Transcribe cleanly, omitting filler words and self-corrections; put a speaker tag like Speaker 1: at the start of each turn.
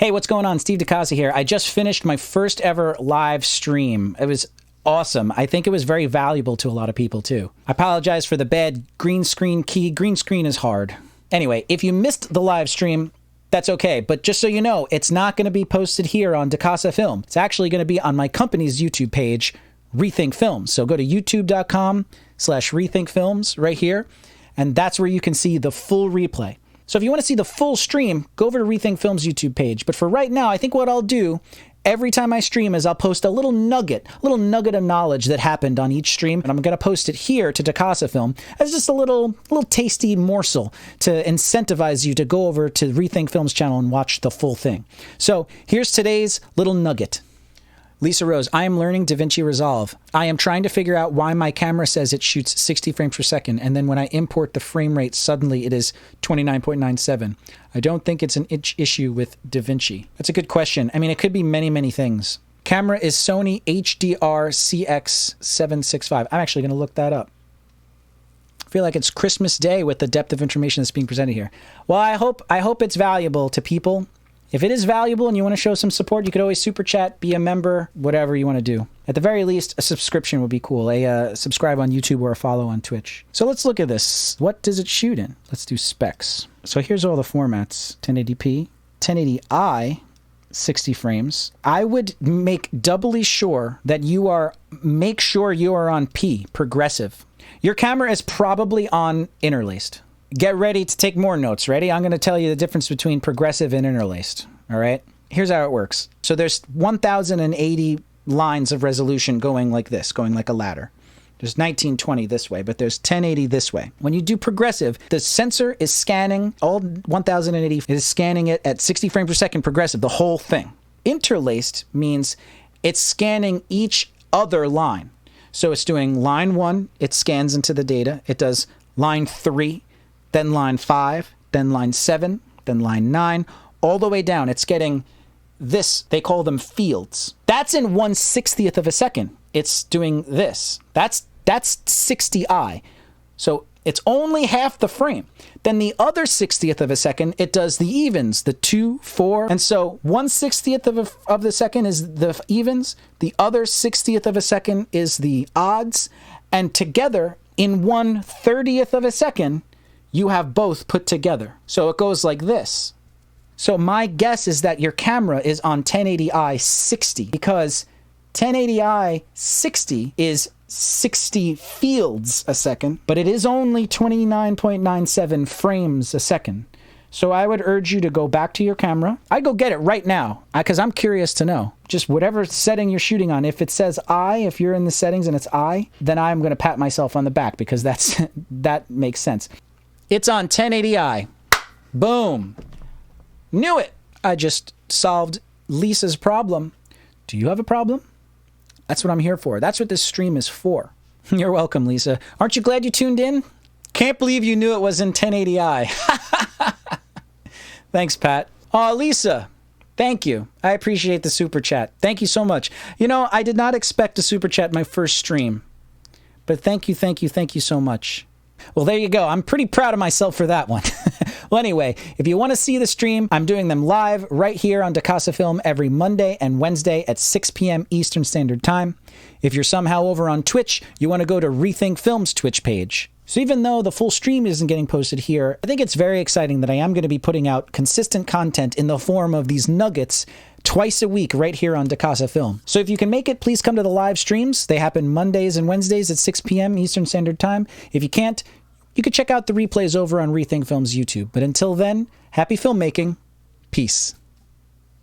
Speaker 1: Hey, what's going on? Steve DeCasa here. I just finished my first ever live stream. It was awesome. I think it was very valuable to a lot of people too. I apologize for the bad green screen key. Green screen is hard. Anyway, if you missed the live stream, that's okay. But just so you know, it's not going to be posted here on DeCasa Film. It's actually going to be on my company's YouTube page, Rethink Films. So go to youtube.com/Rethink Films right here. And that's where you can see the full replay. So if you want to see the full stream, go over to Rethink Films YouTube page. But for right now, I think what I'll do every time I stream is I'll post a little nugget of knowledge that happened on each stream. And I'm going to post it here to DeCasa Film as just a little tasty morsel to incentivize you to go over to Rethink Films channel and watch the full thing. So here's today's little nugget. Lisa Rose, I am learning DaVinci Resolve. I am trying to figure out why my camera says it shoots 60 frames per second, and then when I import the frame rate, suddenly it is 29.97. I don't think it's an issue with DaVinci. That's a good question. I mean, it could be many, many things. Camera is Sony HDR CX765. I'm actually going to look that up. I feel like it's Christmas Day with the depth of information that's being presented here. Well, I hope it's valuable to people. If it is valuable and you want to show some support, you could always super chat, be a member, whatever you want to do. At the very least, a subscription would be cool. A subscribe on YouTube or a follow on Twitch. So let's look at this. What does it shoot in? Let's do specs. So here's all the formats. 1080p, 1080i, 60 frames. I would make doubly sure that make sure you are on P, progressive. Your camera is probably on interlaced. Get ready to take more notes. Ready? I'm going to tell you the difference between progressive and interlaced. All right? Here's how it works. So there's 1080 lines of resolution going like this, going like a ladder. There's 1920 this way, but there's 1080 this way. When you do progressive, the sensor is scanning all 1080. It is scanning it at 60 frames per second progressive, the whole thing. Interlaced means it's scanning each other line. So it's doing line 1, it scans into the data. It does line 3, then line 5, then line 7, then line 9, all the way down. It's getting this, they call them fields. That's in 1/60th of a second. It's doing this. That's 60i. So it's only half the frame. Then the other 60th of a second, it does the evens, the 2, 4. And so 1/60th of the second is the evens. The other 60th of a second is the odds. And together, in 1/30th of a second, you have both put together. So it goes like this. So my guess is that your camera is on 1080i 60 because 1080i 60 is 60 fields a second, but it is only 29.97 frames a second. So I would urge you to go back to your camera. I'd go get it right now because I'm curious to know. Just whatever setting you're shooting on. If it says I, if you're in the settings and it's I, then I'm going to pat myself on the back because that makes sense. It's on 1080i. Boom. Knew it. I just solved Lisa's problem. Do you have a problem? That's what I'm here for. That's what this stream is for. You're welcome, Lisa. Aren't you glad you tuned in? Can't believe you knew it was in 1080i. Thanks, Pat. Oh, Lisa. Thank you. I appreciate the super chat. Thank you so much. You know, I did not expect a super chat my first stream. But thank you so much. Well, there you go. I'm pretty proud of myself for that one. Well, anyway, if you want to see the stream, I'm doing them live right here on DeCasa Film every Monday and Wednesday at 6 p.m. Eastern Standard Time. If you're somehow over on Twitch, you want to go to Rethink Films Twitch page. So even though the full stream isn't getting posted here, I think it's very exciting that I am going to be putting out consistent content in the form of these nuggets twice a week right here on DeCasa Film. So if you can make it, please come to the live streams. They happen Mondays and Wednesdays at 6 p.m. Eastern Standard Time. If you can't, you can check out the replays over on Rethink Films YouTube. But until then, happy filmmaking. Peace.